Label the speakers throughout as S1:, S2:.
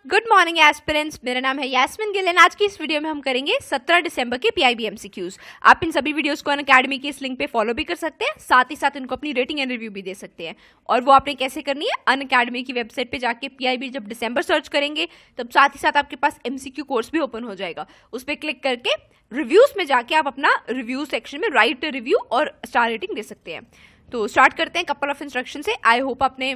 S1: Good morning aspirants, मेरा नाम है यास्मिन गिल। आज की इस वीडियो में हम करेंगे 17 दिसंबर के पीआईबी एमसीक्यूज। आप इन सभी वीडियोस को अनअकैडमी के इस लिंक पे फॉलो भी कर सकते हैं, साथ ही साथ इनको अपनी रेटिंग एंड रिव्यू भी दे सकते हैं। और वो आपने कैसे करनी है, अनअकैडमी की वेबसाइट पे जाके पीआईबी जब दिसंबर सर्च करेंगे तब साथ ही साथ आपके पास एमसीक्यू कोर्स भी ओपन हो जाएगा। उस पर क्लिक करके रिव्यूज में जाके आप अपना रिव्यू सेक्शन में राइट रिव्यू और स्टार रेटिंग दे सकते हैं। तो स्टार्ट करते हैं कपल ऑफ इंस्ट्रक्शन से। आई होप आपने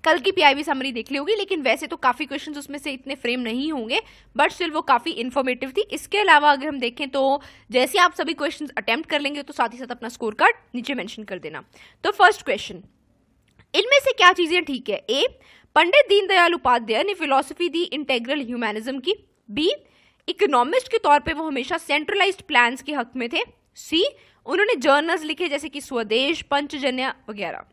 S1: कल की पीआईबी समरी देख ली होगी, लेकिन वैसे तो काफी क्वेश्चंस उसमें से इतने फ्रेम नहीं होंगे, बट स्टिल वो काफी इन्फॉर्मेटिव थी। इसके अलावा अगर हम देखें तो जैसे आप सभी क्वेश्चंस अटेम्प्ट कर लेंगे तो साथ ही साथ अपना स्कोर कार्ड नीचे मेंशन कर देना। तो फर्स्ट क्वेश्चन, इनमें से क्या चीजें ठीक है? ए, पंडित दीनदयाल उपाध्याय ने फिलॉसफी दी इंटेग्रल ह्यूमैनिज्म की। बी, इकोनॉमिस्ट के तौर पे वो हमेशा सेंट्रलाइज्ड प्लान्स के हक में थे। सी, उन्होंने जर्नल्स लिखे जैसे कि स्वदेश, पंचजन्य वगैरह।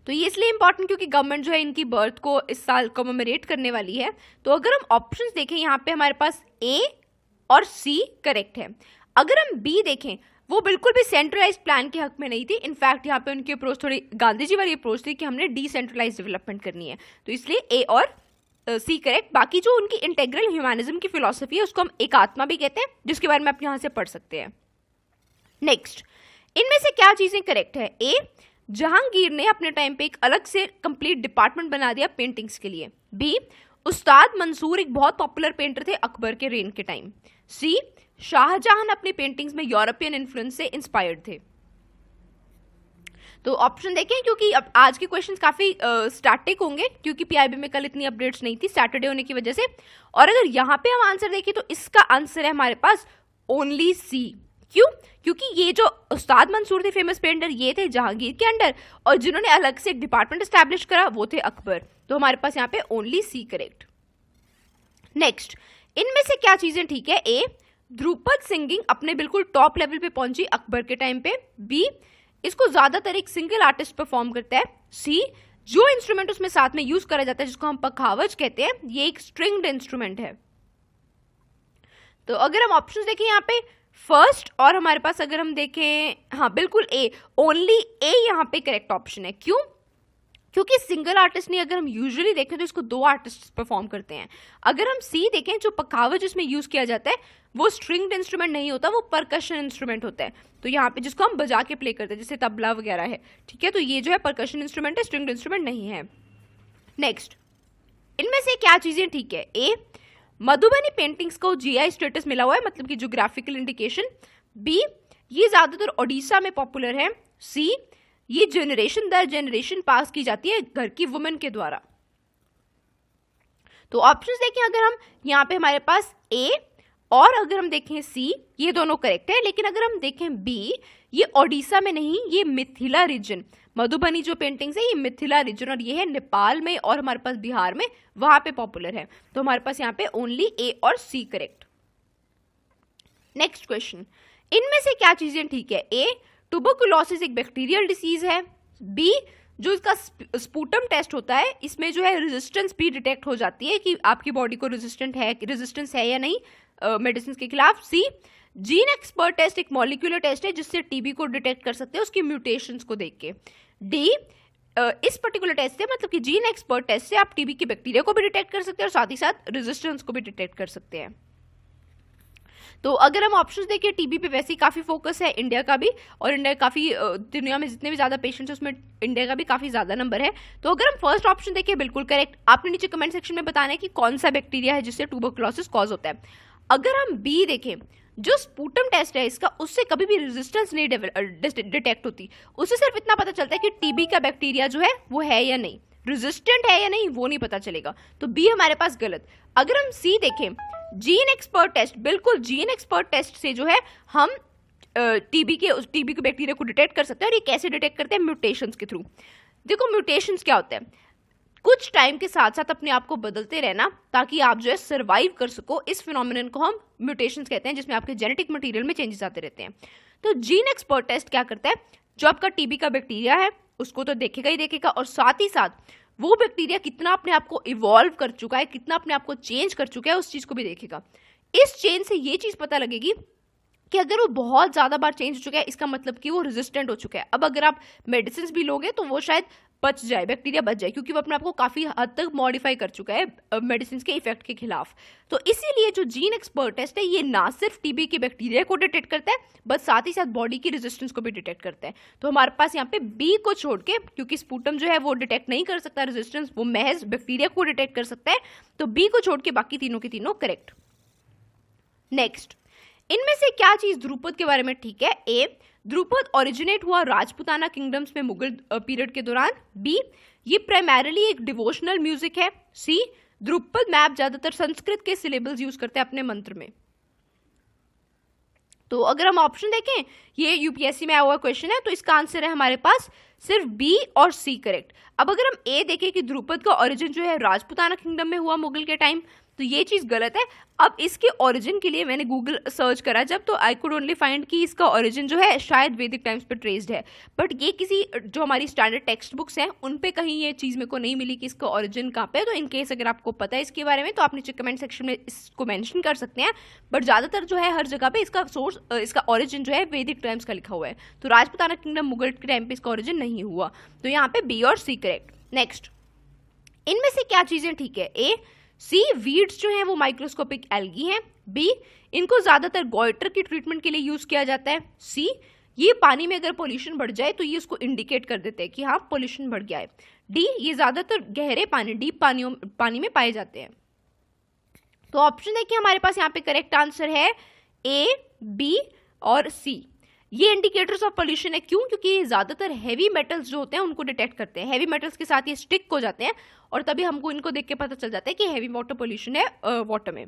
S1: तो ये इसलिए इंपॉर्टेंट क्योंकि गवर्नमेंट जो है इनकी बर्थ को इस साल कमेमोरेट करने वाली है। तो अगर हम ऑप्शंस देखें यहाँ पे हमारे पास ए और सी करेक्ट है। अगर हम बी देखें, वो बिल्कुल भी सेंट्रलाइज प्लान के हक में नहीं थी। इनफैक्ट यहाँ पे उनकी अप्रोच थोड़ी गांधी जी वाली अप्रोच थी कि हमने डिसेंट्रलाइज डेवलपमेंट करनी है। तो इसलिए ए और सी करेक्ट। बाकी जो उनकी इंटेग्रल ह्यूमैनिज्म की फिलॉसफी है उसको हम एकात्मा भी कहते हैं, जिसके बारे में आप यहाँ से पढ़ सकते हैं। नेक्स्ट, इनमें से क्या चीजें करेक्ट है? ए, जहांगीर ने अपने टाइम पे एक अलग से कंप्लीट डिपार्टमेंट बना दिया पेंटिंग्स के लिए। बी, उस्ताद मंसूर एक बहुत पॉपुलर पेंटर थे अकबर के रेन के टाइम। सी, शाहजहां अपनी पेंटिंग्स में यूरोपियन इन्फ्लुएंस से इंस्पायर्ड थे। तो ऑप्शन देखें, क्योंकि अब आज के क्वेश्चंस काफी स्टैटिक होंगे क्योंकि पीआईबी में कल इतनी अपडेट्स नहीं थी सैटरडे होने की वजह से। और अगर यहाँ पे हम आंसर देखें तो इसका आंसर है हमारे पास ओनली सी। क्यों? क्योंकि ये जो उस्ताद मंसूर थे फेमस पेंटर, ये थे जहांगीर के अंडर, और जिन्होंने अलग से एक डिपार्टमेंट एस्टैब्लिश करा वो थे अकबर। तो हमारे पास यहाँ पे ओनली सी करेक्ट। नेक्स्ट, इनमें से क्या चीजें ठीक है? ए, ध्रुपद सिंगिंग अपने बिल्कुल टॉप लेवल पे पहुंची अकबर के टाइम पे। बी, इसको ज्यादातर एक सिंगल आर्टिस्ट परफॉर्म करता है। सी, जो इंस्ट्रूमेंट उसमें साथ में यूज करा जाता है जिसको हम पखावज कहते हैं, ये एक स्ट्रिंग्ड इंस्ट्रूमेंट है। तो अगर हम ऑप्शंस देखें यहाँ पे फर्स्ट और हमारे पास अगर हम देखें, हाँ बिल्कुल ए, ओनली ए यहाँ पे करेक्ट ऑप्शन है। क्यों? क्योंकि सिंगल आर्टिस्ट नहीं, अगर हम यूजुअली देखें तो इसको दो आर्टिस्ट परफॉर्म करते हैं। अगर हम सी देखें, जो पखावज जिसमें यूज किया जाता है वो स्ट्रिंग्ड इंस्ट्रूमेंट नहीं होता, वो परकशन इंस्ट्रूमेंट होता है। तो यहाँ पे जिसको हम बजा के प्ले करते हैं जैसे तबला वगैरह है, ठीक है। तो ये जो है परकशन इंस्ट्रूमेंट है, स्ट्रिंग्ड इंस्ट्रूमेंट नहीं है। नेक्स्ट, इनमें से क्या चीजें ठीक है? ए, मधुबनी पेंटिंग्स को जीआई स्टेटस मिला हुआ है, मतलब कि ज्योग्राफिकल इंडिकेशन। बी, ये ज्यादातर ओडिशा में पॉपुलर है। सी, ये जनरेशन दर जनरेशन पास की जाती है घर की वुमेन के द्वारा। तो ऑप्शंस देखें, अगर हम यहाँ पे हमारे पास ए और अगर हम देखें सी, ये दोनों करेक्ट है। लेकिन अगर हम देखें बी, ये ओडिशा में नहीं, ये मिथिला रीजन, मधुबनी जो पेंटिंग्स है ये मिथिला रीजन और ये है नेपाल में और हमारे पास बिहार में, वहां पे पॉपुलर है। तो हमारे पास यहाँ पे ओनली ए और सी करेक्ट। नेक्स्ट क्वेश्चन, इनमें से क्या चीजें ठीक है? ए, ट्यूबरकुलोसिस एक बैक्टीरियल डिसीज है। बी, जो इसका स्पूटम टेस्ट होता है इसमें जो है रेजिस्टेंस भी डिटेक्ट हो जाती है कि आपकी बॉडी को रेजिस्टेंस है या नहीं मेडिसिन के खिलाफ। सी, जीन एक्सपर्ट टेस्ट एक मॉलिक्यूलर टेस्ट है जिससे टीबी को डिटेक्ट कर सकते हैं उसकी म्यूटेशंस को देख के। डी, इस पर्टिकुलर टेस्ट से, मतलब कि जीन एक्सपर्ट टेस्ट से आप टीबी के बैक्टीरिया को भी डिटेक्ट कर सकते हैं और साथ ही साथ रेजिस्टेंस को भी डिटेक्ट कर सकते हैं। तो अगर हम ऑप्शंस देखें, टीबी पे वैसे ही काफी फोकस है इंडिया का भी, और इंडिया काफी दुनिया में जितने भी ज्यादा पेशेंट्स है उसमें इंडिया का भी काफी ज्यादा नंबर है। तो अगर हम फर्स्ट ऑप्शन देखें बिल्कुल करेक्ट। आपने नीचे कमेंट सेक्शन में बताना है कि कौन सा बैक्टीरिया है जिससे ट्यूबरकुलोसिस कॉज होता है। अगर हम बी देखें, जो स्पूटम टेस्ट है इसका, उससे कभी भी रेजिस्टेंस नहीं डिटेक्ट होती, उससे सिर्फ इतना पता चलता है कि टीबी का बैक्टीरिया जो है वो है या नहीं, रेजिस्टेंट है या नहीं वो नहीं पता चलेगा। तो बी हमारे पास गलत। अगर हम सी देखें, जीन एक्सपर्ट टेस्ट, बिल्कुल जीन एक्सपर्ट टेस्ट से जो है हम टीबी के बैक्टीरिया को डिटेक्ट कर सकते हैं। और ये कैसे डिटेक्ट करते हैं? म्यूटेशंस के थ्रू। देखो म्यूटेशंस क्या होता है, कुछ टाइम के साथ साथ अपने आप को बदलते रहना ताकि आप जो है सर्वाइव कर सको। इस फिनोमिनन को हम म्यूटेशंस कहते हैं, जिसमें आपके जेनेटिक मटेरियल में चेंजेस आते रहते हैं। तो जीन एक्सपर्ट टेस्ट क्या करता है, जो आपका टीबी का बैक्टीरिया है उसको तो देखेगा ही देखेगा, और साथ ही साथ वो बैक्टीरिया कितना अपने आप को इवॉल्व कर चुका है, कितना अपने आप को चेंज कर चुका है, उस चीज को भी देखेगा। इस चेंज से ये चीज पता लगेगी कि अगर वो बहुत ज्यादा बार चेंज हो चुका है इसका मतलब कि वो रेजिस्टेंट हो चुका है। अब अगर आप मेडिसिन भी लोगे तो वो शायद बच जाए, बैक्टीरिया बच जाए, क्योंकि वो अपने आप को काफी हद तक मॉडिफाई कर चुका है मेडिसिन के इफेक्ट के खिलाफ। तो इसीलिए जो जीन एक्सपर्ट टेस्ट है ये ना सिर्फ टीबी के बैक्टीरिया को डिटेक्ट करता है, बट साथ ही साथ बॉडी की रेजिस्टेंस को भी डिटेक्ट करता है। तो हमारे पास यहाँ पे बी को छोड़ के, क्योंकि स्पूटम जो है वो डिटेक्ट नहीं कर सकता रेजिस्टेंस, वो महज बैक्टीरिया को डिटेक्ट कर सकता है, तो बी को छोड़ के बाकी तीनों के तीनों करेक्ट। नेक्स्ट, इनमें से क्या चीज ध्रुपद के बारे में ठीक है? ए, ध्रुपद ओरिजिनेट हुआ राजपूताना किंगडम्स में मुगल पीरियड के दौरान। बी, ये प्राइमरीली एक डिवोशनल म्यूजिक है। सी, ध्रुपद मैप ज्यादातर संस्कृत के सिलेबल्स यूज करते हैं अपने मंत्र में। तो अगर हम ऑप्शन देखें, ये यूपीएससी में आया हुआ क्वेश्चन है, तो इसका आंसर है हमारे पास सिर्फ बी और सी करेक्ट। अब अगर हम ए देखें कि ध्रुपद का ओरिजिन जो है राजपूताना किंगडम में हुआ मुगल के टाइम, तो ये चीज गलत है। अब इसके ओरिजिन के लिए मैंने गूगल सर्च करा जब, तो आई कुड ओनली फाइंड कि इसका ओरिजिन जो है शायद वैदिक टाइम्स पे ट्रेस्ड है, बट ये किसी जो हमारी स्टैंडर्ड टेक्स्ट बुक्स हैं उन पे कहीं ये चीज मेरे को नहीं मिली कि इसका ओरिजिन कहाँ पे है। तो इन केस अगर आपको पता है इसके बारे में तो आप नीचे कमेंट सेक्शन में इसको मेंशन कर सकते हैं, बट ज्यादातर जो है हर जगह पे इसका सोर्स, इसका ओरिजिन जो है वैदिक टाइम्स का लिखा हुआ है। तो राजपूताना किंगडम मुगल के टाइम पे इसका ओरिजिन नहीं हुआ, तो यहाँ पे बी और सी करेक्ट। नेक्स्ट, इनमें से क्या चीजें ठीक है? ए, सी, वीड्स जो हैं वो माइक्रोस्कोपिक एल्गी हैं। बी, इनको ज्यादातर गॉइटर की ट्रीटमेंट के लिए यूज किया जाता है। सी, ये पानी में अगर पोल्यूशन बढ़ जाए तो ये उसको इंडिकेट कर देते हैं कि हाँ पोल्यूशन बढ़ गया है। डी, ये ज्यादातर गहरे पानी, डीप पानी में पाए जाते हैं। तो ऑप्शन देखिए हमारे पास यहाँ पे करेक्ट आंसर है ए, बी और सी। ये इंडिकेटर्स ऑफ पोल्यूशन है, क्यों? क्योंकि ये ज्यादातर हैवी मेटल्स जो होते हैं उनको डिटेक्ट करते हैं। हैवी मेटल्स के साथ ये स्टिक हो जाते हैं और तभी हमको इनको देख के पता चल जाता है कि हैवी वाटर पोल्यूशन है वाटर में,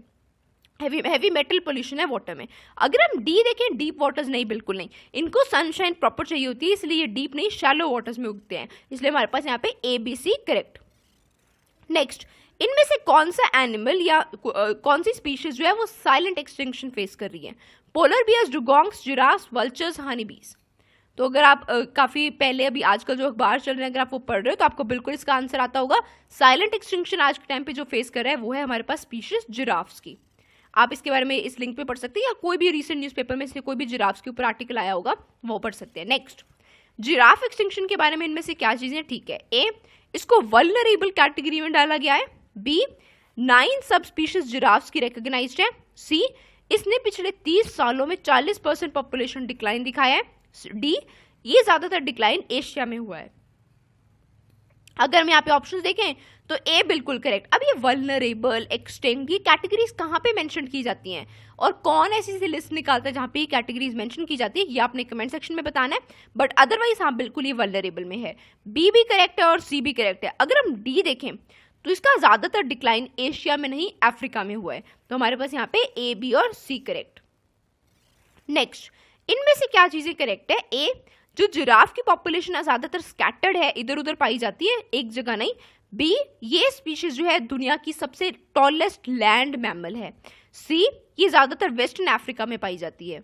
S1: हैवी मेटल पोल्यूशन है वाटर में। अगर हम डी देखें, डीप वाटर्स नहीं, बिल्कुल नहीं, इनको सनशाइन प्रॉपर चाहिए होती है, इसलिए ये डीप नहीं शैलो वाटर्स में उगते हैं, इसलिए हमारे पास यहाँ पे ए, बी, सी करेक्ट। नेक्स्ट, इनमें से कौन सा एनिमल या कौन सी स्पीशीज जो है वो साइलेंट एक्सटिंक्शन फेस कर रही है? Polar bears, dugongs, giraffes, vultures, honey bees. तो अगर आप काफी पहले अभी आजकल जो अखबार चल रहे हैं अगर आप वो पढ़ रहे हो तो आपको बिल्कुल इसका आंसर आता होगा। साइलेंट एक्सटिंक्शन आज के टाइम पे जो फेस कर रहा है वो है हमारे पास स्पीशीज जिराफ्स की। आप इसके बारे में इस लिंक पे पढ़ सकते हैं, या कोई भी रिसेंट न्यूज़पेपर में से कोई भी जिराफ्स के ऊपर आर्टिकल आया होगा वो पढ़ सकते हैं। नेक्स्ट, जिराफ एक्सटिंक्शन के बारे में इनमें से क्या चीजें ठीक है? ए, इसको वल्नरेबल कैटेगरी में डाला गया है। बी, 9 सब स्पीशीज जिराफ्स की रिकॉग्नाइज्ड है। सी, इसने पिछले 30 सालों में 40% पॉपुलेशन डिक्लाइन दिखाया है। डी, ये ज्यादातर डिक्लाइन एशिया में हुआ है। अगर हम यहाँ पे ऑप्शंस देखें तो ए बिल्कुल करेक्ट। अब ये वल्नरेबल, एक्सटिंक्ट, ये कैटेगरीज कहाँ पे मेंशन की जाती हैं और कौन ऐसी सी लिस्ट निकालता है जहाँ पे ये कैटेगरीज मेंशन की जाती है, ये आपने कमेंट सेक्शन में बताना है, बट अदरवाइज हाँ बिल्कुल ये वल्नरेबल में है। बी भी करेक्ट है और सी भी करेक्ट है। अगर हम डी देखें तो इसका ज्यादातर डिक्लाइन एशिया में नहीं अफ्रीका में हुआ है, तो हमारे पास यहाँ पे ए, बी और सी करेक्ट। नेक्स्ट, इनमें से क्या चीजें करेक्ट है? ए, जो जिराफ की पॉपुलेशन ज्यादातर स्कैटर्ड है, इधर उधर पाई जाती है, एक जगह नहीं। बी, ये स्पीशीज जो है दुनिया की सबसे टॉलेस्ट लैंड मैमल है। सी, ये ज्यादातर वेस्टर्न अफ्रीका में पाई जाती है।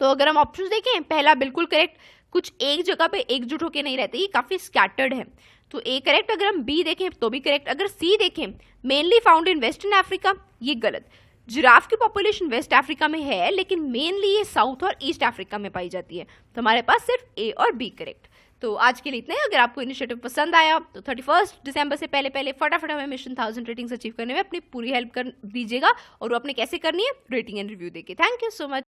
S1: तो अगर हम ऑप्शंस देखें, पहला बिल्कुल करेक्ट, कुछ एक जगह पे एकजुट होके नहीं रहते, ये काफी स्कैटर्ड है, तो ए करेक्ट। अगर हम बी देखें तो भी करेक्ट। अगर सी देखें, mainly found in western Africa, ये गलत। जिराफ की पॉपुलेशन वेस्ट अफ्रीका में है लेकिन मेनली ये साउथ और ईस्ट अफ्रीका में पाई जाती है, तो हमारे पास सिर्फ ए और बी करेक्ट। तो आज के लिए इतना ही। अगर आपको इनिशिएटिव पसंद आया तो 31 दिसंबर से पहले फटाफट हमें मिशन 1000 रेटिंग्स अचीव करने में अपनी पूरी हेल्प कर दीजिएगा, और वो अपने कैसे करनी है, रेटिंग एंड रिव्यू देके। Thank you so much.